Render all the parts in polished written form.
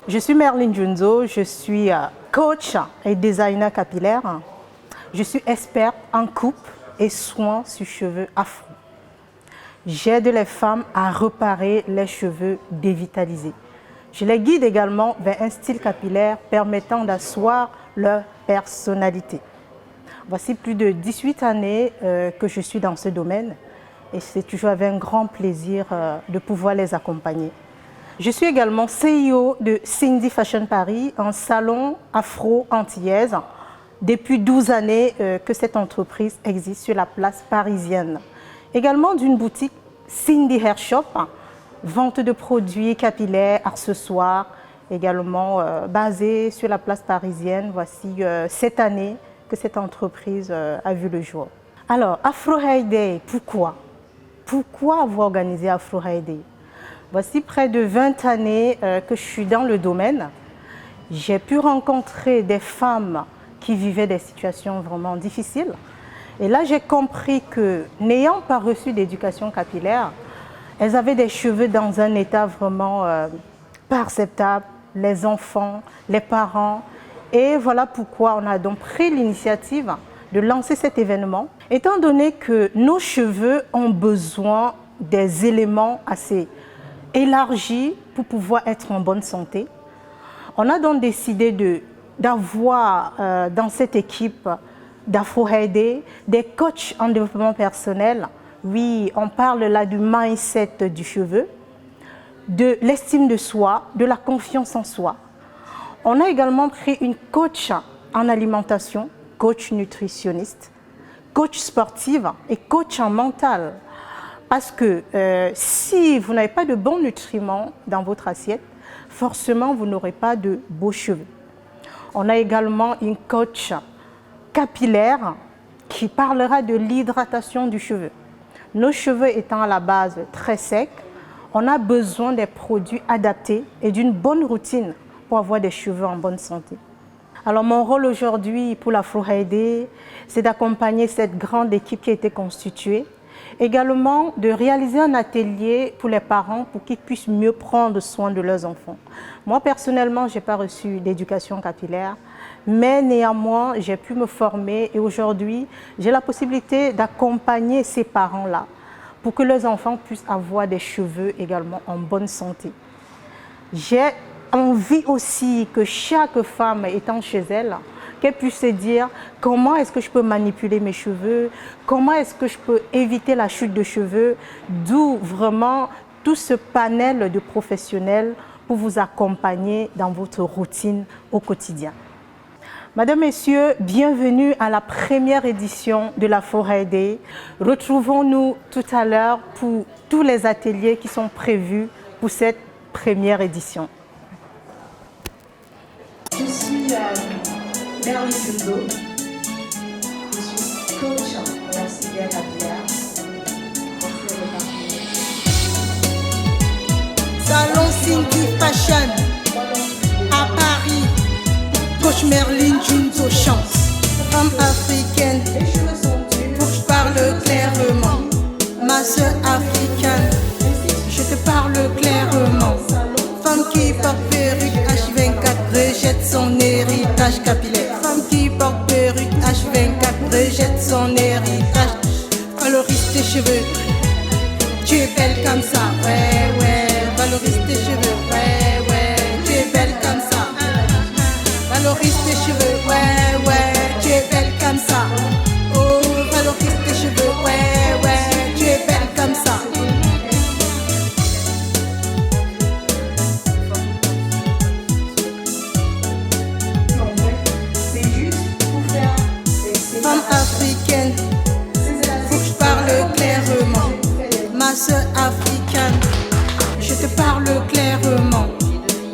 Je suis Merline Junzo, je suis coach et designer capillaire. Je suis experte en coupe et soins sur cheveux afro. J'aide les femmes à réparer les cheveux dévitalisés. Je les guide également vers un style capillaire permettant d'asseoir leur personnalité. Voici plus de 18 années que je suis dans ce domaine et c'est toujours avec un grand plaisir de pouvoir les accompagner. Je suis également CEO de Cindy Fashion Paris, un salon afro-antillaise. Depuis 12 années que cette entreprise existe sur la place parisienne. Également d'une boutique Cindy Hair Shop, vente de produits capillaires, accessoires, également basée sur la place parisienne. Voici cette année que cette entreprise a vu le jour. Alors, Afro Hair Day, pourquoi? Pourquoi avoir organisé Afro Hair Day? Voici près de 20 années que je suis dans le domaine. J'ai pu rencontrer des femmes qui vivaient des situations vraiment difficiles. Et là, j'ai compris que, n'ayant pas reçu d'éducation capillaire, elles avaient des cheveux dans un état vraiment pas acceptable, les enfants, les parents. Et voilà pourquoi on a donc pris l'initiative de lancer cet événement, étant donné que nos cheveux ont besoin des éléments assez élargis pour pouvoir être en bonne santé. On a donc décidé d'avoir dans cette équipe d'Afro Hair Day des coachs en développement personnel. Oui, on parle là du mindset du cheveu, de l'estime de soi, de la confiance en soi. On a également pris une coach en alimentation, coach nutritionniste, coach sportive et coach en mental. Parce que si vous n'avez pas de bons nutriments dans votre assiette, forcément vous n'aurez pas de beaux cheveux. On a également une coach capillaire qui parlera de l'hydratation du cheveu. Nos cheveux étant à la base très secs, on a besoin des produits adaptés et d'une bonne routine pour avoir des cheveux en bonne santé. Alors mon rôle aujourd'hui pour l'Afro Hair Day, c'est d'accompagner cette grande équipe qui a été constituée. Également de réaliser un atelier pour les parents pour qu'ils puissent mieux prendre soin de leurs enfants. Moi personnellement, je n'ai pas reçu d'éducation capillaire, mais néanmoins, j'ai pu me former et aujourd'hui, j'ai la possibilité d'accompagner ces parents-là pour que leurs enfants puissent avoir des cheveux également en bonne santé. J'ai envie aussi que chaque femme étant chez elle, qu'elle puisse se dire comment est-ce que je peux manipuler mes cheveux, comment est-ce que je peux éviter la chute de cheveux, d'où vraiment tout ce panel de professionnels pour vous accompagner dans votre routine au quotidien. Mesdames, Messieurs, bienvenue à la première édition de l'Afro Hair Day. Retrouvons-nous tout à l'heure pour tous les ateliers qui sont prévus pour cette première édition. Je suis Merline Junzo, je suis coach en auxiliaire capillaire. Salon Cindy Fashion à Paris, coach Merline Junzo chance. Femme africaine, pour que je parle clairement. Ma soeur africaine, je te parle clairement. Femme qui porte perruque H24 rejette son héritage capillaire. Femme qui porte perruque H24 rejette son héritage. Valorise tes cheveux, tu es belle comme ça, ouais, ouais. Valorise tes cheveux, ouais, ouais. Tu es belle comme ça. Valorise tes cheveux, ouais, ouais. Tu es belle comme ça. Oh, valorise tes cheveux, ouais, ouais. Tu es belle comme ça. Femme africaine, faut que je parle clairement. Ma soeur africaine, je te parle clairement.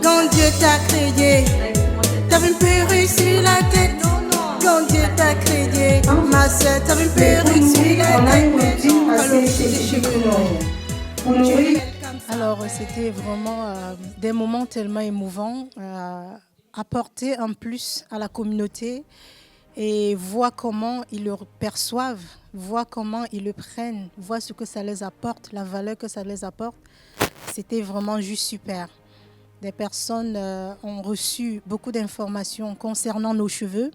Quand Dieu t'a créé, t'avais une perruque sur la tête. Quand Dieu t'a créé, ma soeur, t'avais une perruque sur la tête. Alors tes cheveux longs. Alors c'était vraiment des moments tellement émouvants, apporter un plus à la communauté et voir comment ils le perçoivent, voir comment ils le prennent, voir ce que ça les apporte, la valeur que ça les apporte. C'était vraiment juste super. des personnes ont reçu beaucoup d'informations concernant nos cheveux.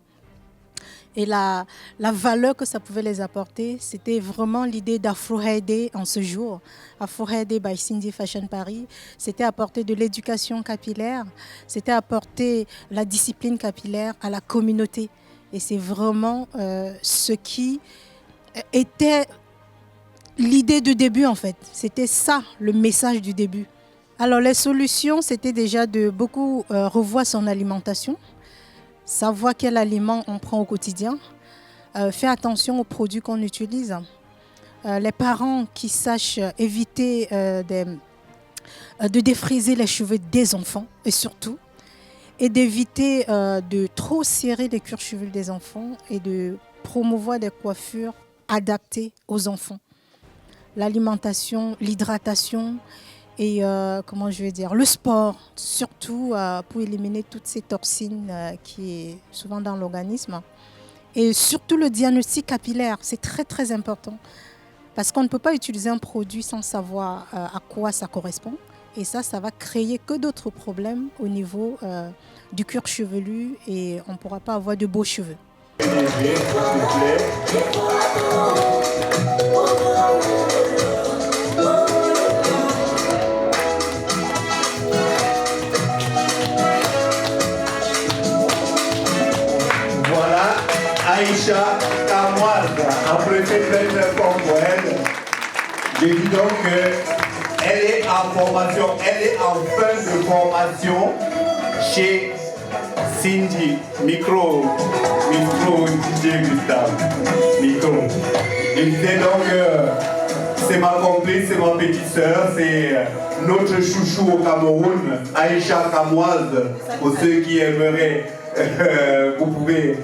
Et la valeur que ça pouvait les apporter, c'était vraiment l'idée d'Afro Hair Day en ce jour. Afro Hair Day by Cindy Fashion Paris, c'était apporter de l'éducation capillaire, c'était apporter la discipline capillaire à la communauté. Et c'est vraiment ce qui était l'idée du début en fait. C'était ça le message du début. Alors les solutions, c'était déjà de beaucoup revoir son alimentation. Savoir quel aliment on prend au quotidien, faire attention aux produits qu'on utilise. Les parents qui sachent éviter de défriser les cheveux des enfants et surtout, et d'éviter de trop serrer les cuirs chevelu des enfants et de promouvoir des coiffures adaptées aux enfants. L'alimentation, l'hydratation, et le sport, surtout pour éliminer toutes ces toxines qui est souvent dans l'organisme. Et surtout le diagnostic capillaire, c'est très très important. Parce qu'on ne peut pas utiliser un produit sans savoir à quoi ça correspond. Et ça va créer que d'autres problèmes au niveau du cuir chevelu et on ne pourra pas avoir de beaux cheveux. Aïcha Kamoise, appréciée très très fort pour elle. Je dis donc qu'elle est en formation, elle est en fin de formation chez Cindy. Micro, DJ Gustave. Micro. Je disais donc c'est ma complice, c'est ma petite sœur, c'est notre chouchou au Cameroun, Aïcha Kamoise. Pour ceux qui aimeraient, vous pouvez.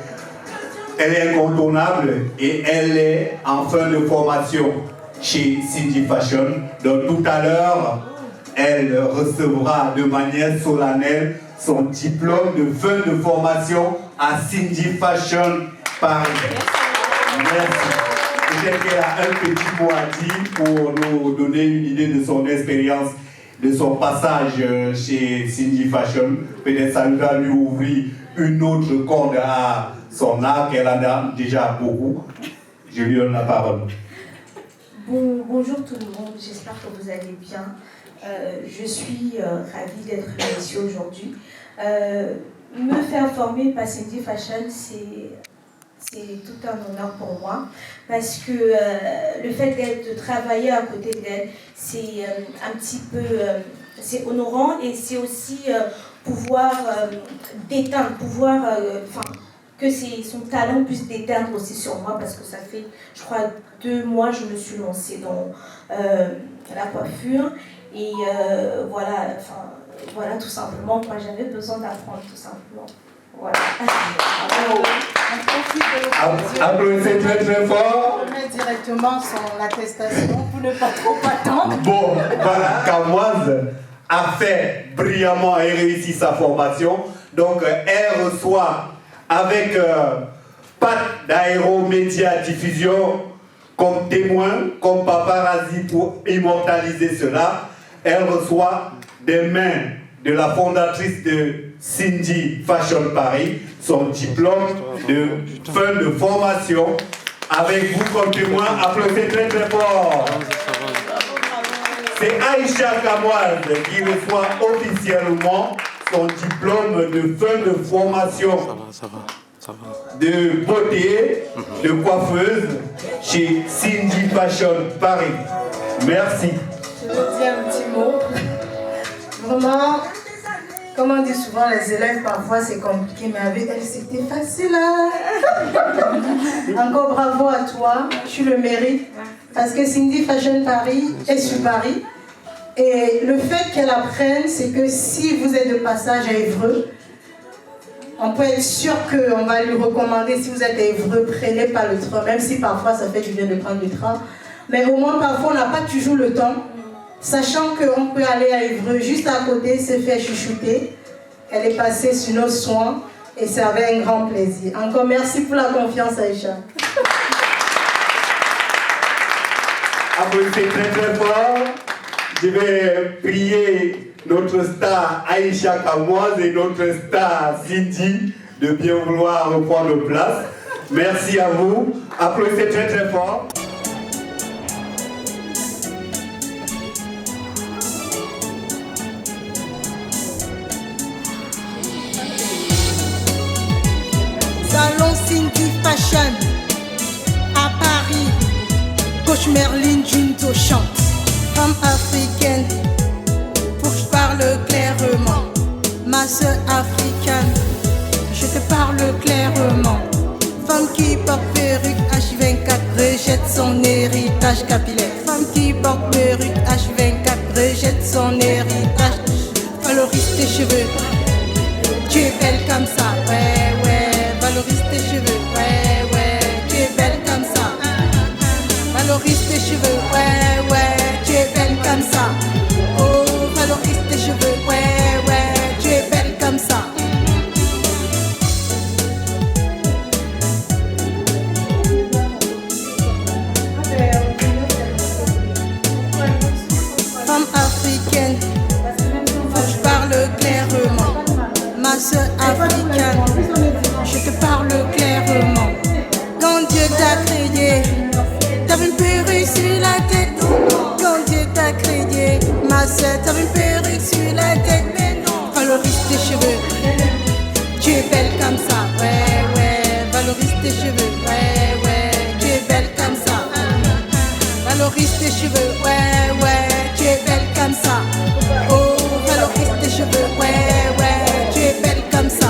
Elle est incontournable et elle est en fin de formation chez Cindy Fashion. Donc tout à l'heure, elle recevra de manière solennelle son diplôme de fin de formation à Cindy Fashion Paris. Merci. Peut-être qu'elle a un petit mot à dire pour nous donner une idée de son expérience, de son passage chez Cindy Fashion. Peut-être ça nous va lui ouvrir une autre corde à son art, qu'elle en a déjà beaucoup. Je lui donne la parole. Bonjour tout le monde, j'espère que vous allez bien. Je suis ravie d'être ici aujourd'hui. Me faire former par Cindy Fashion, c'est tout un honneur pour moi parce que le fait de travailler à côté d'elle, c'est un petit peu c'est honorant et c'est aussi pouvoir déteindre, que son talent puisse déteindre aussi sur moi parce que ça fait, je crois, 2 mois que je me suis lancée dans la coiffure et voilà tout simplement, moi j'avais besoin d'apprendre tout simplement. Voilà. Applaudissez très très fort. Je mets directement son attestation pour ne pas trop attendre. Bon, voilà, Kamoise a fait brillamment et réussi sa formation. Donc elle reçoit avec Pat d'Aéromédia Diffusion comme témoin, comme paparazzi pour immortaliser cela. Elle reçoit des mains de la fondatrice de Cindy Fashion Paris son diplôme de fin de formation. Avec vous comme témoin, applaudissez très très fort. C'est Aïcha Kamoise qui reçoit officiellement son diplôme de fin de formation de beauté, de coiffeuse chez Cindy Fashion Paris. Merci. Je veux dire un petit mot. Vraiment, comme on dit souvent, les élèves, parfois c'est compliqué, mais avec elle, c'était facile. Encore bravo à toi, tu le mérites. Parce que Cindy Fashion Paris est sur Paris. Et le fait qu'elle apprenne, c'est que si vous êtes de passage à Évreux, on peut être sûr qu'on va lui recommander, si vous êtes à Évreux, prenez pas le train, même si parfois ça fait du bien de prendre le train. Mais au moins, parfois, on n'a pas toujours le temps. Sachant qu'on peut aller à Évreux, juste à côté, se faire chouchouter. Elle est passée sur nos soins et ça avait un grand plaisir. Encore merci pour la confiance, Aïcha. Applaudissez très très fort. Je vais prier notre star Aïcha Kamoise et notre star Cindy de bien vouloir reprendre place. Merci à vous. Applaudissez très très fort. Salon Cindy Fashion à Paris. Coach Merlin Junto chante. Femme africaine, pour que je parle clairement. Ma soeur africaine, je te parle clairement. Femme qui porte perruque H24 rejette son héritage capillaire. Femme qui porte perruque H24 rejette son héritage. Valorise tes cheveux, tu es belle comme ça, ouais, ouais. Valorise tes cheveux, ouais, ouais. Tu es belle comme ça. Valorise tes cheveux, ouais, ouais. Tu es belle comme ça. Oh, valorise tes cheveux, ouais, ouais. Tu es belle comme ça. Femme africaine, faut que je parle clairement. Ma soeur africaine, je te parle clairement. Quand Dieu t'a créé, t'avais une perruque sur la tête. Quand Dieu t'a créé, ma soeur, t'avais une perruque sur la tête. Mais non, valorise tes cheveux, tu es belle comme ça, ouais, ouais. Valorise tes cheveux, ouais, ouais. Tu es belle comme ça. Valorise tes cheveux, ouais, ouais. Tu es belle comme ça. Oh, valorise tes cheveux, ouais, ouais. Tu es belle comme ça.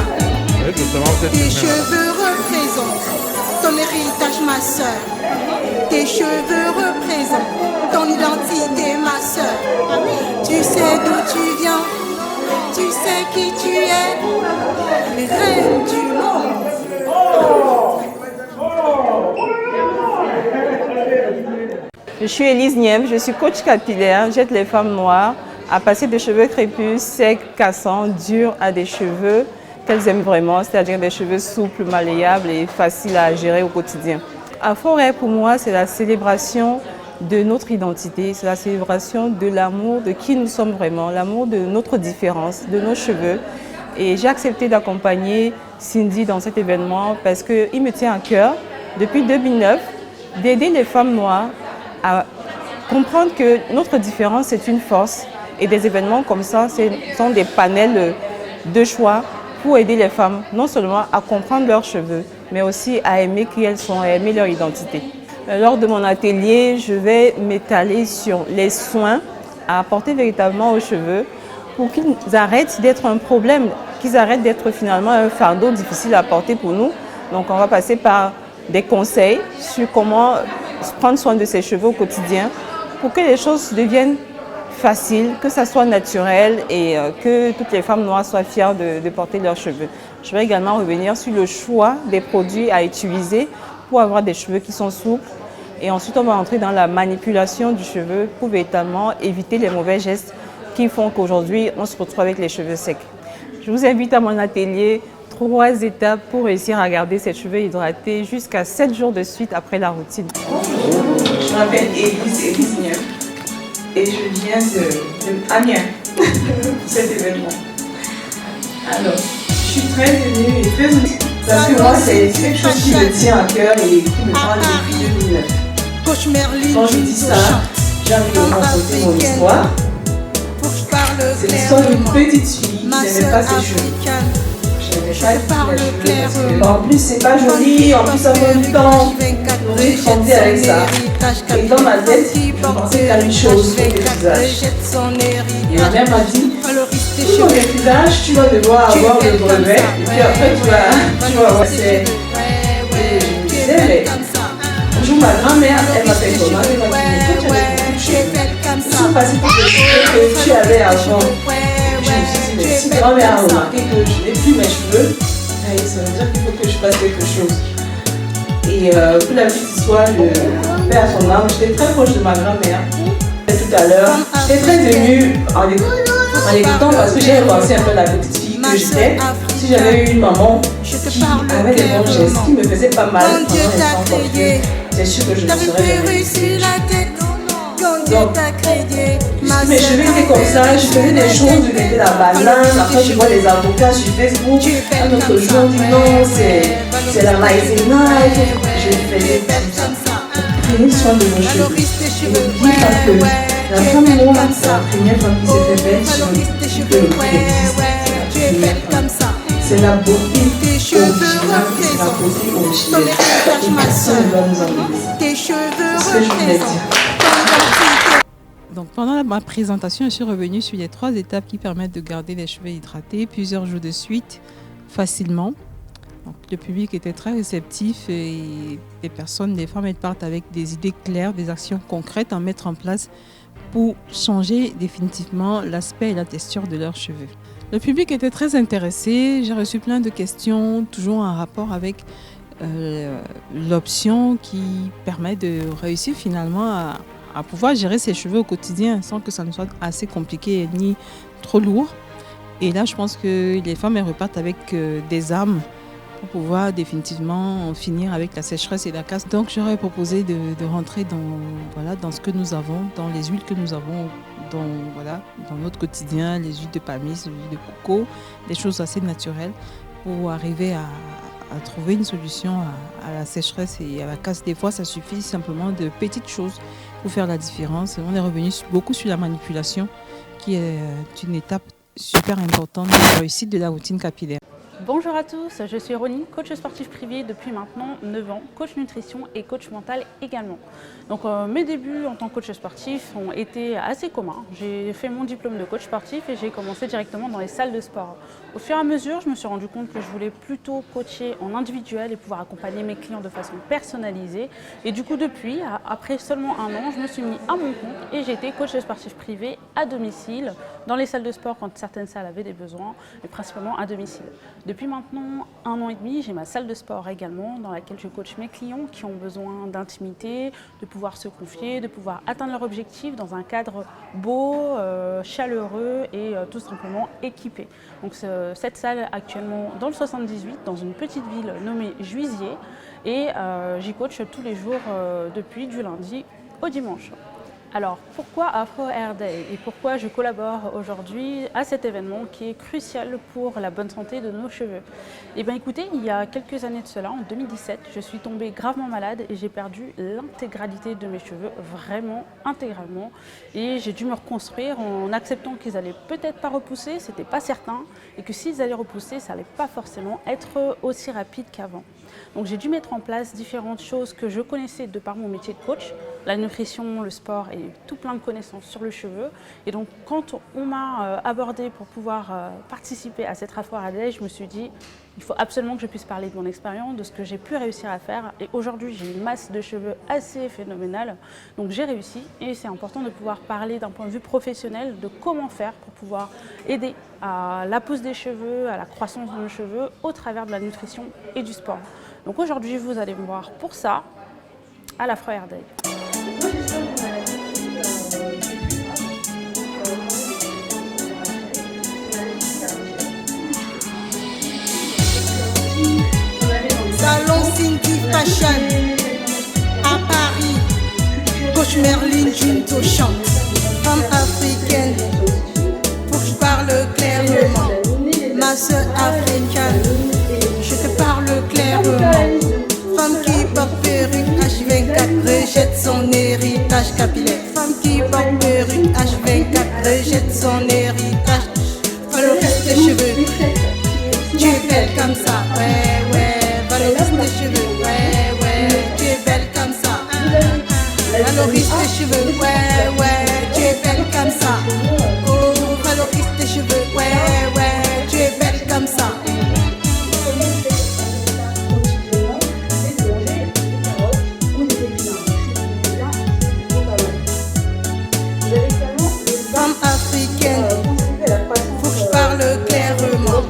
Tes cheveux représentent ton héritage, ma soeur. Tes cheveux représentent ton identité, ma soeur. Tu sais d'où tu viens, tu sais qui tu es, les reines du monde. Je suis Élise Nièvre, je suis coach capillaire. J'aide les femmes noires à passer de cheveux crépus, secs, cassants, durs à des cheveux qu'elles aiment vraiment, c'est-à-dire des cheveux souples, malléables et faciles à gérer au quotidien. Afro-Rêve, pour moi, c'est la célébration de notre identité, c'est la célébration de l'amour de qui nous sommes vraiment, l'amour de notre différence, de nos cheveux. Et j'ai accepté d'accompagner Cindy dans cet événement parce qu'il me tient à cœur, depuis 2009, d'aider les femmes noires à comprendre que notre différence est une force. Et des événements comme ça, ce sont des panels de choix pour aider les femmes, non seulement à comprendre leurs cheveux, mais aussi à aimer qui elles sont, à aimer leur identité. Lors de mon atelier, je vais m'étaler sur les soins à apporter véritablement aux cheveux pour qu'ils arrêtent d'être un problème, qu'ils arrêtent d'être finalement un fardeau difficile à porter pour nous. Donc on va passer par des conseils sur comment prendre soin de ses cheveux au quotidien pour que les choses deviennent facile, que ça soit naturel et que toutes les femmes noires soient fières de porter leurs cheveux. Je vais également revenir sur le choix des produits à utiliser pour avoir des cheveux qui sont souples. Et ensuite, on va entrer dans la manipulation du cheveu pour véritablement éviter les mauvais gestes qui font qu'aujourd'hui, on se retrouve avec les cheveux secs. Je vous invite à mon atelier, 3 étapes pour réussir à garder ses cheveux hydratés jusqu'à 7 jours de suite après la routine. Je m'appelle Élise Nièvre. Et je viens de Amiens, cet événement. Alors, je suis très émue et très heureuse parce que moi, c'est quelque chose qui me tient à cœur et qui me parle depuis 2009. Quand je dis ça, j'ai envie de vous raconter mon histoire. C'est l'histoire d'une petite fille qui n'aimait pas ses cheveux. En plus, c'est pas joli, en plus, ça prend du temps. Donc, j'ai grandi avec ça. Et dans ma tête, je pensais qu'à une chose, c'est le visage. Et ma mère m'a dit, pour le visage, tu vas devoir avoir le brevet. Et puis après, tu vas avoir ces... Et je me disais, mais un jour, ma grand-mère, elle m'a fait comment? Elle m'a dit, mais toi, tu avais beaucoup de cheveux. Ils sont passés toutes les cheveux que tu avais avant. Je me suis dit, mais si grand-mère a remarqué que je n'ai plus mes cheveux, ça veut dire qu'il faut que je fasse quelque chose. Et pour la petite histoire, je fais à son âme, j'étais très proche de ma grand-mère. Tout à l'heure, j'étais très émue en écoutant parce que j'ai repensé un peu à la petite fille que j'étais. Si j'avais eu une maman qui avait des bons gestes, qui me faisait pas mal pendant les temps, c'est sûr que je me serais jamais. Donc, mes cheveux étaient comme ça, je faisais des choses, je mettais la banane, après je vois les avocats sur Facebook, un autre jour on dit non, c'est la rising night, je faisais comme ça. Prenez soin de vos cheveux. N'oubliez pas que la femme noire, c'est la première femme qui s'est fait belle sur le existe. C'est la beauté originale qui sera posée au Chili. Et personne ne doit nous enlever ça. C'est ce que je voulais dire. Donc pendant ma présentation, je suis revenue sur les 3 étapes qui permettent de garder les cheveux hydratés plusieurs jours de suite, facilement. Donc, le public était très réceptif et les personnes, les femmes, elles partent avec des idées claires, des actions concrètes à mettre en place pour changer définitivement l'aspect et la texture de leurs cheveux. Le public était très intéressé, j'ai reçu plein de questions, toujours en rapport avec l'option qui permet de réussir finalement à pouvoir gérer ses cheveux au quotidien sans que ça ne soit assez compliqué ni trop lourd. Et là, je pense que les femmes elles repartent avec des armes pour pouvoir définitivement finir avec la sécheresse et la casse. Donc, j'aurais proposé de rentrer dans ce que nous avons, dans les huiles que nous avons dans notre quotidien, les huiles de palmier, les huiles de coco, des choses assez naturelles pour arriver à trouver une solution à la sécheresse et à la casse. Des fois, ça suffit simplement de petites choses pour faire la différence. On est revenu beaucoup sur la manipulation qui est une étape super importante de la réussite de la routine capillaire. Bonjour à tous, je suis Ronnie, coach sportif privé depuis maintenant 9 ans, coach nutrition et coach mental également. Donc mes débuts en tant que coach sportif ont été assez communs. J'ai fait mon diplôme de coach sportif et j'ai commencé directement dans les salles de sport. Au fur et à mesure, je me suis rendu compte que je voulais plutôt coacher en individuel et pouvoir accompagner mes clients de façon personnalisée. Et du coup, depuis, après seulement 1 an, je me suis mis à mon compte et j'ai été coach sportif privé à domicile, dans les salles de sport quand certaines salles avaient des besoins, mais principalement à domicile. Depuis maintenant 1 an et demi, j'ai ma salle de sport également dans laquelle je coach mes clients qui ont besoin d'intimité, de pouvoir se confier, de pouvoir atteindre leur objectif dans un cadre beau, chaleureux et tout simplement équipé. Donc cette salle actuellement dans le 78, dans une petite ville nommée Juisier et j'y coach tous les jours depuis du lundi au dimanche. Alors, pourquoi Afro Hair Day et pourquoi je collabore aujourd'hui à cet événement qui est crucial pour la bonne santé de nos cheveux? Eh bien écoutez, il y a quelques années de cela, en 2017, je suis tombée gravement malade et j'ai perdu l'intégralité de mes cheveux, vraiment intégralement. Et j'ai dû me reconstruire en acceptant qu'ils allaient peut-être pas repousser, c'était pas certain, et que s'ils allaient repousser, ça allait pas forcément être aussi rapide qu'avant. Donc j'ai dû mettre en place différentes choses que je connaissais de par mon métier de coach, la nutrition, le sport et tout plein de connaissances sur le cheveu. Et donc quand on m'a abordé pour pouvoir participer à cette Afro Hair Day, je me suis dit il faut absolument que je puisse parler de mon expérience, de ce que j'ai pu réussir à faire. Et aujourd'hui, j'ai une masse de cheveux assez phénoménale. Donc j'ai réussi et c'est important de pouvoir parler d'un point de vue professionnel de comment faire pour pouvoir aider à la pousse des cheveux, à la croissance de nos cheveux au travers de la nutrition et du sport. Donc aujourd'hui, vous allez me voir pour ça à l'Afro Hair Day. Salon Cindy Fashion à Paris. Coach Merlin Junto chante. Femme africaine, pour que je parle clairement. Ma soeur africaine, je te parle clairement. Femme qui porte perruque H24 rejette son héritage capillaire. Femme qui porte perruque H24 rejette son héritage. Valorise tes cheveux, tu es belle comme ça, ouais, ouais. Valorise tes cheveux, ouais, ouais, tu es belle comme ça. Valorise tes cheveux, ouais, ouais, tu es belle comme ça. Oh, valorise tes cheveux, ouais, ouais, tu es belle comme ça. Femme africaine, faut que je parle clairement.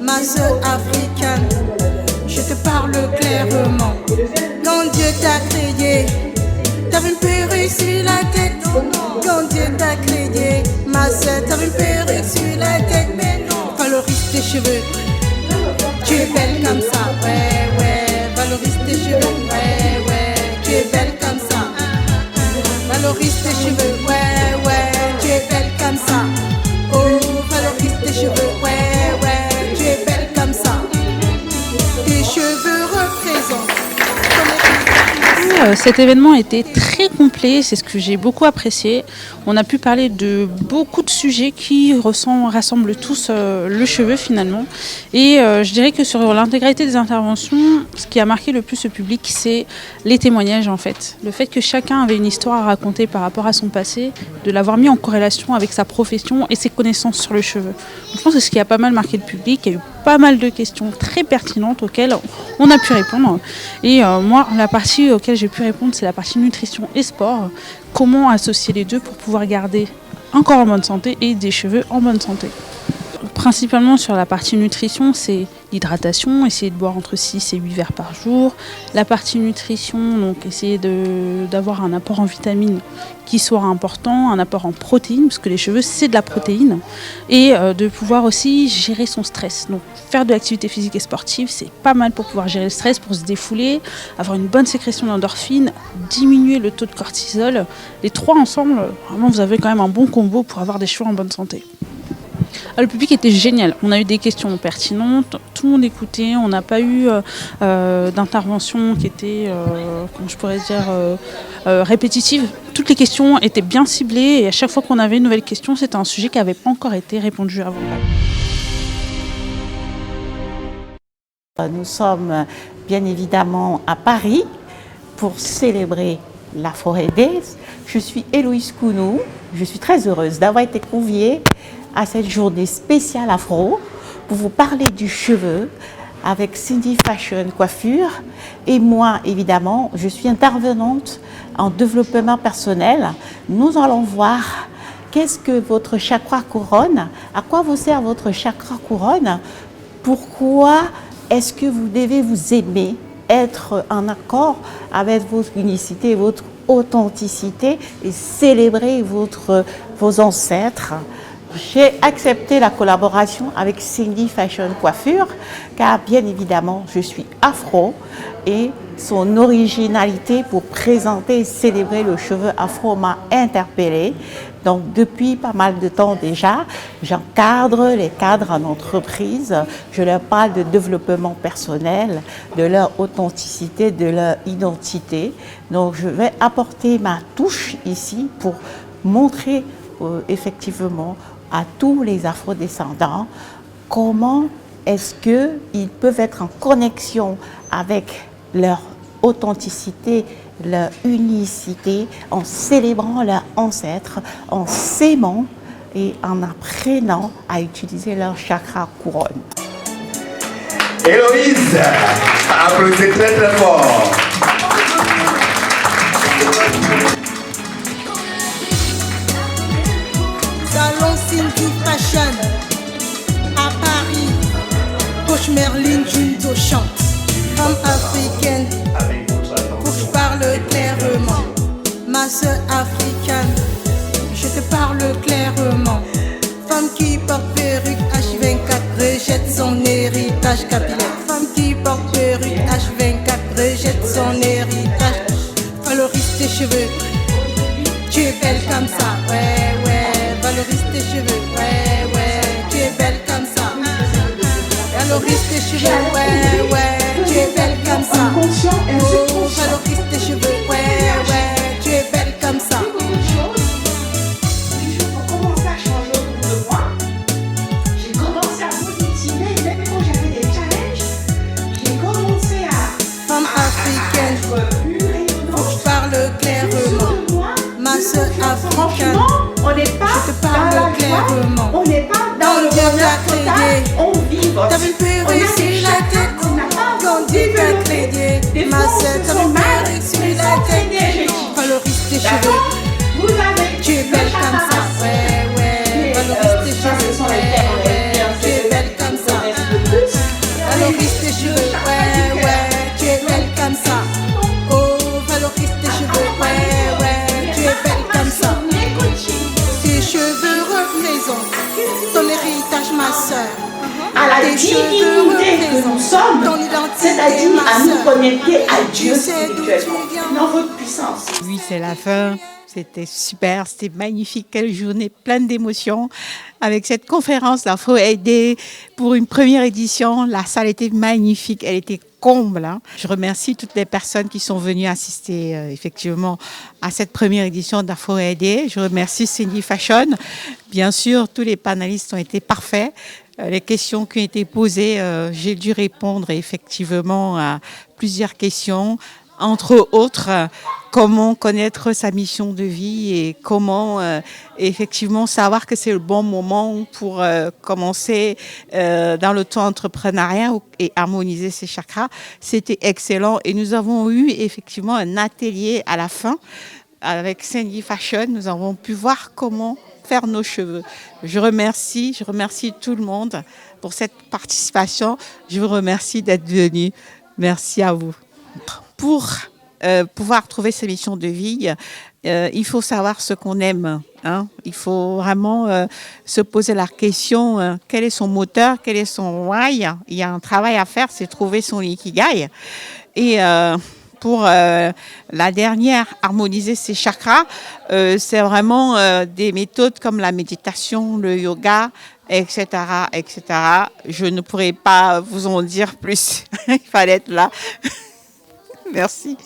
Ma soeur africaine, je te parle clairement. Quand Dieu t'a créé, t'avais une perruque sur la tête. Quand Dieu t'a créé, ma soeur, t'avais une perruque sur la tête. Mais non, valorise tes cheveux, tu es belle comme ça. Ouais, ouais, valorise tes cheveux, ouais, ouais, tu es belle comme ça. Valorise tes cheveux, ouais, ouais, tu es belle comme ça. Oh, valorise tes cheveux, ouais, ouais, tu es belle comme ça. Tes cheveux représentent. Cet événement était très complet, c'est ce que j'ai beaucoup apprécié. On a pu parler de beaucoup de sujets qui rassemblent tous le cheveu finalement. Et je dirais que sur l'intégralité des interventions, ce qui a marqué le plus le public, c'est les témoignages en fait. Le fait que chacun avait une histoire à raconter par rapport à son passé, de l'avoir mis en corrélation avec sa profession et ses connaissances sur le cheveu. Donc, je pense que c'est ce qui a pas mal marqué le public. Il y a eu pas mal de questions très pertinentes auxquelles on a pu répondre. Et moi, la partie auquel j'ai pu répondre, c'est la partie nutrition et sport. Comment associer les deux pour pouvoir garder un corps en bonne santé et des cheveux en bonne santé. Principalement sur la partie nutrition, c'est l'hydratation, essayer de boire entre 6 et 8 verres par jour. La partie nutrition, donc essayer d'avoir un apport en vitamines qui soit important, un apport en protéines, parce que les cheveux c'est de la protéine, et de pouvoir aussi gérer son stress. Donc faire de l'activité physique et sportive, c'est pas mal pour pouvoir gérer le stress, pour se défouler, avoir une bonne sécrétion d'endorphine, diminuer le taux de cortisol. Les trois ensemble, vraiment vous avez quand même un bon combo pour avoir des cheveux en bonne santé. Le public était génial, on a eu des questions pertinentes, tout le monde écoutait, on n'a pas eu d'intervention qui était, comment je pourrais dire, répétitive. Toutes les questions étaient bien ciblées et à chaque fois qu'on avait une nouvelle question, c'était un sujet qui n'avait pas encore été répondu avant. Nous sommes bien évidemment à Paris pour célébrer l'Afro Days. Je suis Héloïse Kounou, je suis très heureuse d'avoir été conviée à cette journée spéciale afro pour vous parler du cheveu avec Cindy Fashion Coiffure. Et moi, évidemment, je suis intervenante en développement personnel. Nous allons voir qu'est-ce que votre chakra couronne, à quoi vous sert votre chakra couronne, pourquoi est-ce que vous devez vous aimer, être en accord avec votre unicité, votre authenticité et célébrer vos ancêtres. J'ai accepté la collaboration avec Cindy Fashion Coiffure car bien évidemment je suis afro et son originalité pour présenter et célébrer le cheveu afro m'a interpellée. Donc depuis pas mal de temps déjà, j'encadre les cadres en entreprise, je leur parle de développement personnel, de leur authenticité, de leur identité. Donc je vais apporter ma touche ici pour montrer effectivement à tous les afrodescendants comment est-ce qu'ils peuvent être en connexion avec leur authenticité, leur unicité, en célébrant leurs ancêtres, en s'aimant et en apprenant à utiliser leur chakra couronne. Héloïse, applaudissez très très fort. Salon Cindy Fashion à Paris. Coach Merlin Junto chante. Femme africaine, faut que je parle clairement. Ma soeur africaine, je te parle clairement. Femme qui porte perruque H24 rejette son héritage capillaire. Femme qui porte perruque H24 rejette son héritage. Valorise tes cheveux, tu es belle comme ça, ouais, ouais. Valorise tes cheveux, ouais, ouais, tu es belle comme ça. Valorise tes cheveux, ouais, ouais, tu es belle comme ça. Oh, valorise tes cheveux, ouais, ouais, tu es belle comme ça. Pour commencer à changer autour de moi, j'ai commencé à positiver, même quand j'avais des challenges, j'ai commencé à... Femme africaine, faut que je parle clairement. Ma soeur africaine, on n'est pas je te parle clairement. On n'est pas dans le bonheur total, on vibre. T'as vu perruque sur la tête, quand tu veux crédit. Ma soeur, t'as vu perruque sur la tête. Valorise tes cheveux, tu es belle comme ça, ouais, ouais. Valorise tes cheveux, ouais, ouais, tu es belle comme ça. Valorise tes cheveux, ouais, ouais, tu es belle comme ça. Oh, valorise tes cheveux, ouais, ouais, tu es belle comme ça. Tes cheveux représentent ton héritage, ma soeur. À la divinité que nous sommes, c'est-à-dire à nous connecter à Dieu spirituellement, dans votre puissance. Oui, c'est la fin. c'était super, c'était magnifique. Quelle journée pleine d'émotions. Avec cette conférence, la Afro Day, pour une première édition, la salle était magnifique, elle était comble. Hein. Je remercie toutes les personnes qui sont venues assister effectivement à cette première édition d'Afro Day. Je remercie Cindy Fashion. Bien sûr, tous les panélistes ont été parfaits. Les questions qui ont été posées, j'ai dû répondre effectivement à plusieurs questions. Entre autres, comment connaître sa mission de vie et comment effectivement savoir que c'est le bon moment pour commencer dans l'auto-entrepreneuriat et harmoniser ses chakras. C'était excellent et nous avons eu effectivement un atelier à la fin avec Cindy Fashion. Nous avons pu voir comment faire nos cheveux. Je remercie tout le monde pour cette participation. Je vous remercie d'être venus. Merci à vous. Pour pouvoir trouver sa mission de vie, il faut savoir ce qu'on aime. Hein. Il faut vraiment se poser la question, quel est son moteur, quel est son why. Il y a un travail à faire, c'est trouver son ikigai. Et pour la dernière, harmoniser ses chakras, c'est vraiment des méthodes comme la méditation, le yoga, etc., etc. Je ne pourrais pas vous en dire plus. Il fallait être là. Merci.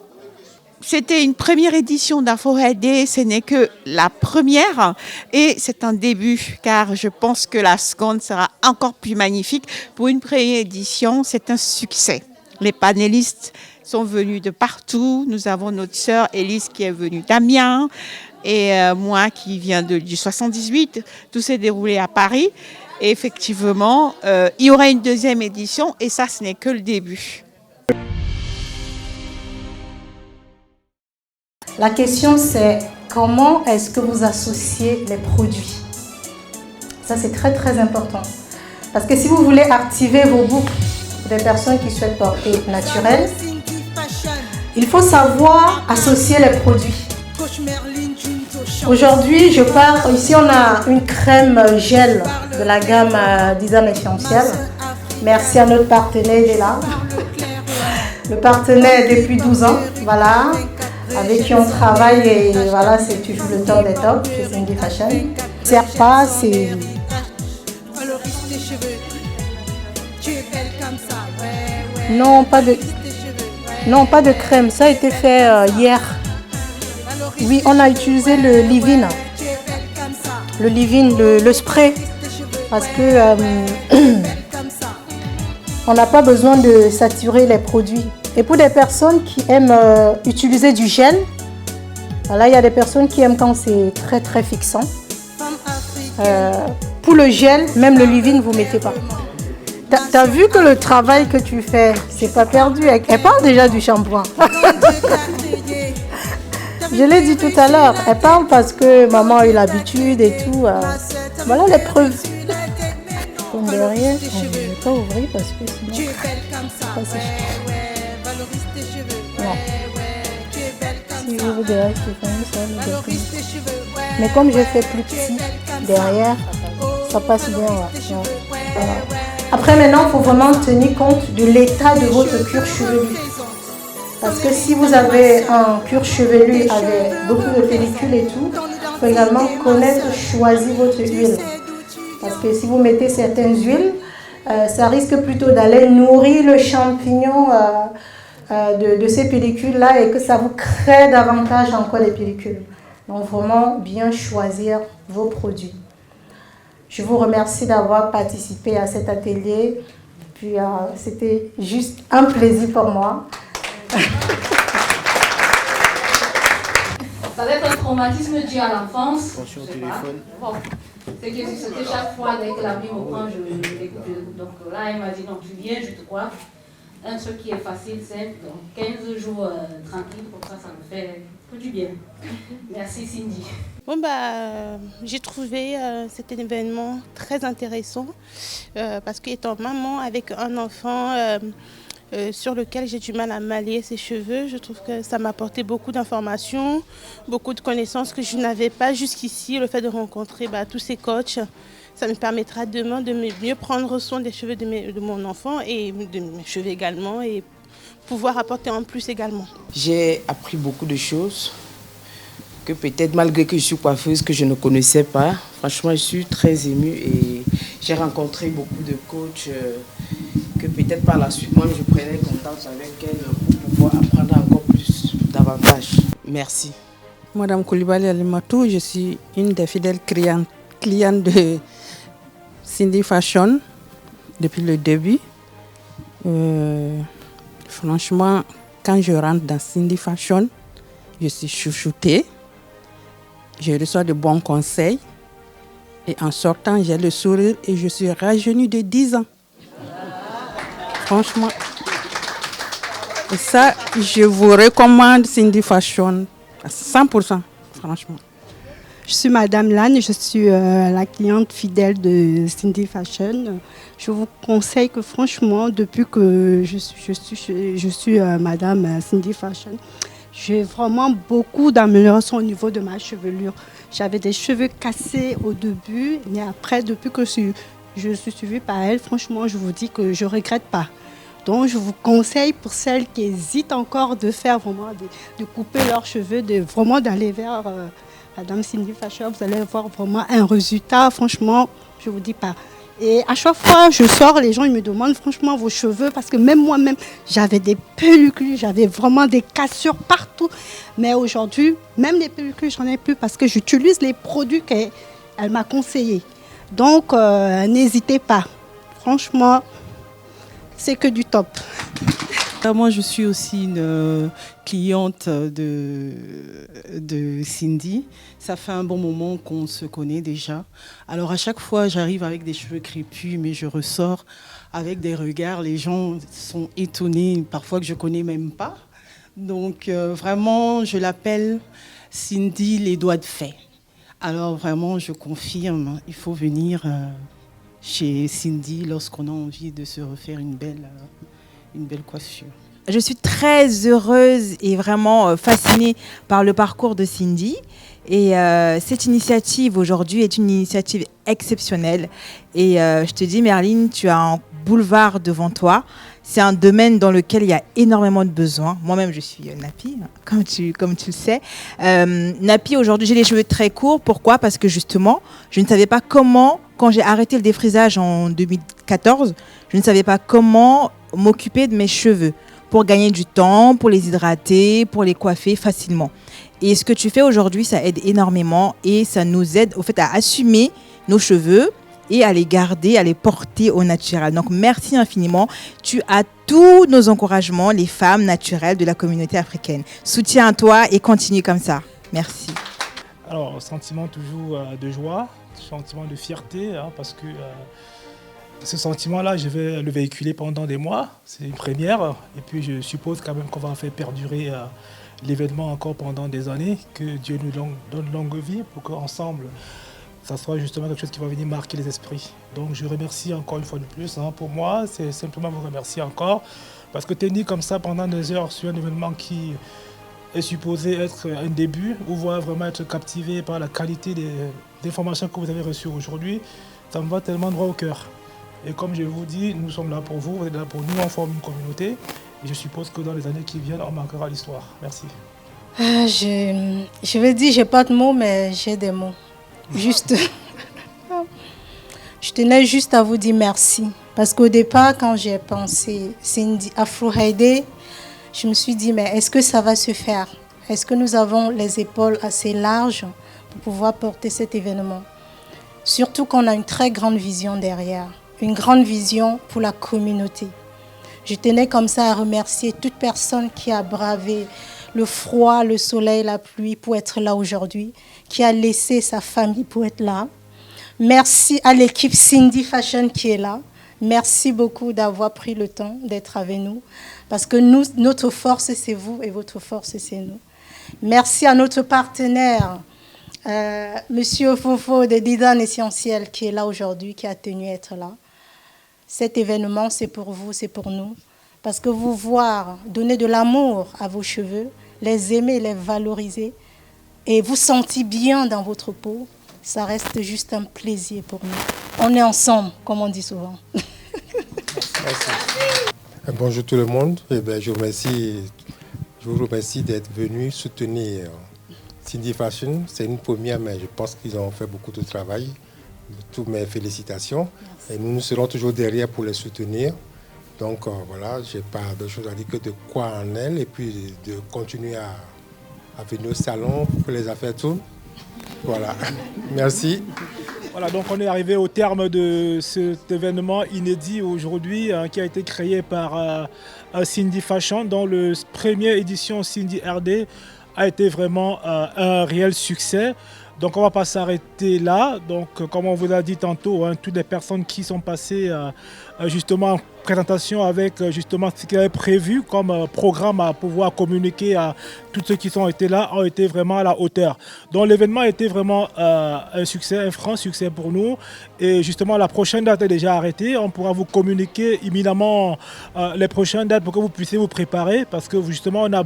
C'était une première édition d'Afro Day, ce n'est que la première et c'est un début car je pense que la seconde sera encore plus magnifique. Pour une première édition, c'est un succès. Les panélistes sont venus de partout. Nous avons notre sœur Élise qui est venue d'Amiens et moi qui viens du 78. Tout s'est déroulé à Paris et effectivement, il y aura une deuxième édition et ça, ce n'est que le début. La question c'est comment est-ce que vous associez les produits? Ça c'est très très important. Parce que si vous voulez activer vos boucles des personnes qui souhaitent porter naturel, il faut savoir associer les produits. Aujourd'hui, je pars, ici on a une crème gel de la gamme Design Essentiel. Merci à notre partenaire, il est là. Le partenaire depuis 12 ans, voilà. Avec qui on travaille et voilà, c'est toujours le top des tops chez Cindy Fashion. Sert pas, c'est... Non, pas de crème, ça a été fait hier. Oui, on a utilisé le leave-in. Le leave-in, le spray. Parce que on n'a pas besoin de saturer les produits. Et pour des personnes qui aiment utiliser du gel, voilà, il y a des personnes qui aiment quand c'est très très fixant. Pour le gel, même le leave-in, vous ne mettez pas. T'as vu que le travail que tu fais, c'est pas perdu. Elle parle déjà du shampoing. Je l'ai dit tout à l'heure, elle parle parce que maman a eu l'habitude et tout. Voilà les preuves. Comme derrière, je ne vais pas ouvrir parce que sinon... Non. Si j'ouvre derrière, ça va me détruire. Mais comme je fais plus petit derrière, ça passe bien. Ouais. Voilà. Après maintenant, il faut vraiment tenir compte de l'état de votre cuir chevelu. Parce que si vous avez un cuir chevelu avec beaucoup de pellicule et tout, il faut également connaître, choisir votre huile. Parce que si vous mettez certaines huiles, ça risque plutôt d'aller nourrir le champignon de ces pellicules-là et que ça vous crée davantage encore les pellicules. Donc vraiment bien choisir vos produits. Je vous remercie d'avoir participé à cet atelier. Puis c'était juste un plaisir pour moi. Ça va être un traumatisme dû à l'enfance. Bon, c'est que c'était chaque fois dès que la vie me prend, je l'écoute. Donc là, elle m'a dit, donc tu viens, je te crois. Un truc qui est facile, simple. Donc 15 jours tranquille, pour ça me fait du bien. Merci Cindy. Bon j'ai trouvé cet événement très intéressant parce qu'étant maman avec un enfant sur lequel j'ai du mal à manier ses cheveux, je trouve que ça m'a apporté beaucoup d'informations, beaucoup de connaissances que je n'avais pas jusqu'ici. Le fait de rencontrer tous ces coachs, ça me permettra demain de mieux prendre soin des cheveux de mon enfant et de mes cheveux également et pouvoir apporter en plus également. J'ai appris beaucoup de choses que peut-être malgré que je suis coiffeuse, que je ne connaissais pas. Franchement, je suis très émue et j'ai rencontré beaucoup de coachs que peut-être par la suite, moi, je prenais contact avec elles pour pouvoir apprendre encore plus, davantage. Merci. Madame Koulibaly Alimatou, je suis une des fidèles clientes de Cindy Fashion depuis le début. Franchement, quand je rentre dans Cindy Fashion, je suis chouchoutée. Je reçois de bons conseils. Et en sortant, j'ai le sourire et je suis rajeunie de 10 ans. Franchement. Et ça, je vous recommande Cindy Fashion à 100%, franchement. Je suis Madame Lane, je suis la cliente fidèle de Cindy Fashion. Je vous conseille que franchement, depuis que je suis Madame Cindy Fashion, j'ai vraiment beaucoup d'amélioration au niveau de ma chevelure. J'avais des cheveux cassés au début, mais après, depuis que je suis suivie par elle, franchement, je vous dis que je ne regrette pas. Donc, je vous conseille pour celles qui hésitent encore de faire vraiment, de couper leurs cheveux, vraiment d'aller vers Madame Cindy Fashion. Vous allez voir vraiment un résultat, franchement, je ne vous dis pas. Et à chaque fois je sors, les gens ils me demandent franchement vos cheveux, parce que même moi-même, j'avais des pellicules, j'avais vraiment des cassures partout. Mais aujourd'hui, même les pellicules, j'en ai plus parce que j'utilise les produits qu'elle m'a conseillés. Donc, n'hésitez pas. Franchement, c'est que du top. Moi, je suis aussi une cliente de Cindy. Ça fait un bon moment qu'on se connaît déjà. Alors, à chaque fois, j'arrive avec des cheveux crépus, mais je ressors avec des regards. Les gens sont étonnés, parfois que je ne connais même pas. Donc, vraiment, je l'appelle Cindy les doigts de fée. Alors, vraiment, je confirme, il faut venir chez Cindy lorsqu'on a envie de se refaire une belle coiffure. Je suis très heureuse et vraiment fascinée par le parcours de Cindy. Et cette initiative aujourd'hui est une initiative exceptionnelle. Et je te dis, Merline, tu as un boulevard devant toi. C'est un domaine dans lequel il y a énormément de besoins. Moi-même, je suis nappie, comme tu le sais. Nappie, aujourd'hui, j'ai les cheveux très courts. Pourquoi ? Parce que justement, je ne savais pas comment, quand j'ai arrêté le défrisage en 2014, je ne savais pas comment m'occuper de mes cheveux pour gagner du temps, pour les hydrater, pour les coiffer facilement. Et ce que tu fais aujourd'hui, ça aide énormément et ça nous aide au fait à assumer nos cheveux et à les garder, à les porter au naturel. Donc, merci infiniment. Tu as tous nos encouragements, les femmes naturelles de la communauté africaine. Soutien à toi et continue comme ça. Merci. Alors, sentiment toujours de joie, sentiment de fierté, parce que ce sentiment-là, je vais le véhiculer pendant des mois. C'est une première. Et puis, je suppose quand même qu'on va faire perdurer l'événement encore pendant des années. Que Dieu nous donne longue vie pour qu'ensemble, ça soit justement quelque chose qui va venir marquer les esprits. Donc, je remercie encore une fois de plus. Pour moi, c'est simplement vous remercier encore. Parce que tenir comme ça pendant des heures sur un événement qui est supposé être un début, ou voire vraiment être captivé par la qualité des informations que vous avez reçues aujourd'hui, ça me va tellement droit au cœur. Et comme je vous dis, nous sommes là pour vous, vous êtes là pour nous, on forme une communauté. Et je suppose que dans les années qui viennent, on marquera l'histoire. Merci. Je vais dire, je n'ai pas de mots, mais j'ai des mots. Juste, je tenais juste à vous dire merci. Parce qu'au départ, quand j'ai pensé Cindy Afro Haïdé, je me suis dit, mais est-ce que ça va se faire? Est-ce que nous avons les épaules assez larges pour pouvoir porter cet événement? Surtout qu'on a une très grande vision derrière. Une grande vision pour la communauté. Je tenais comme ça à remercier toute personne qui a bravé le froid, le soleil, la pluie pour être là aujourd'hui, qui a laissé sa famille pour être là. Merci à l'équipe Cindy Fashion qui est là. Merci beaucoup d'avoir pris le temps d'être avec nous, parce que nous, notre force, c'est vous et votre force, c'est nous. Merci à notre partenaire, Monsieur Fofo de Design Essentiel, qui est là aujourd'hui, qui a tenu à être là. Cet événement, c'est pour vous, c'est pour nous. Parce que vous voir donner de l'amour à vos cheveux, les aimer, les valoriser, et vous sentir bien dans votre peau, ça reste juste un plaisir pour nous. On est ensemble, comme on dit souvent. Merci. Bonjour tout le monde. Je vous remercie d'être venu soutenir Cindy Fashion. C'est une première, mais je pense qu'ils ont fait beaucoup de travail. Toutes mes félicitations. Et nous serons toujours derrière pour les soutenir. Donc voilà, je n'ai pas d'autre chose à dire que de croire en elles et puis de continuer à venir au salon pour que les affaires tournent. Voilà, merci. Voilà, donc on est arrivé au terme de cet événement inédit aujourd'hui qui a été créé par Cindy Fashion, dont la première édition Cindy RD a été vraiment un réel succès. Donc on ne va pas s'arrêter là. Donc comme on vous a dit tantôt, toutes les personnes qui sont passées justement en présentation avec justement ce qu'il avait prévu comme programme à pouvoir communiquer à tous ceux qui ont été là ont été vraiment à la hauteur. Donc l'événement a été vraiment un succès, un franc succès pour nous. Et justement la prochaine date est déjà arrêtée. On pourra vous communiquer imminemment les prochaines dates pour que vous puissiez vous préparer parce que justement on a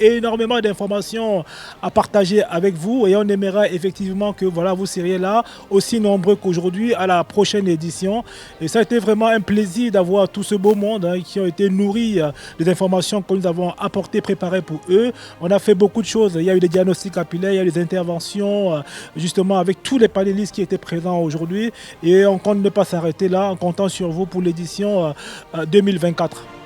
énormément d'informations à partager avec vous et on aimerait effectivement que voilà, vous seriez là aussi nombreux qu'aujourd'hui à la prochaine édition. Et ça a été vraiment un plaisir d'avoir tout ce beau monde qui ont été nourris des informations que nous avons apportées, préparées pour eux. On a fait beaucoup de choses. Il y a eu des diagnostics capillaires, il y a eu des interventions justement avec tous les panélistes qui étaient présents aujourd'hui. Et on compte ne pas s'arrêter là en comptant sur vous pour l'édition 2024.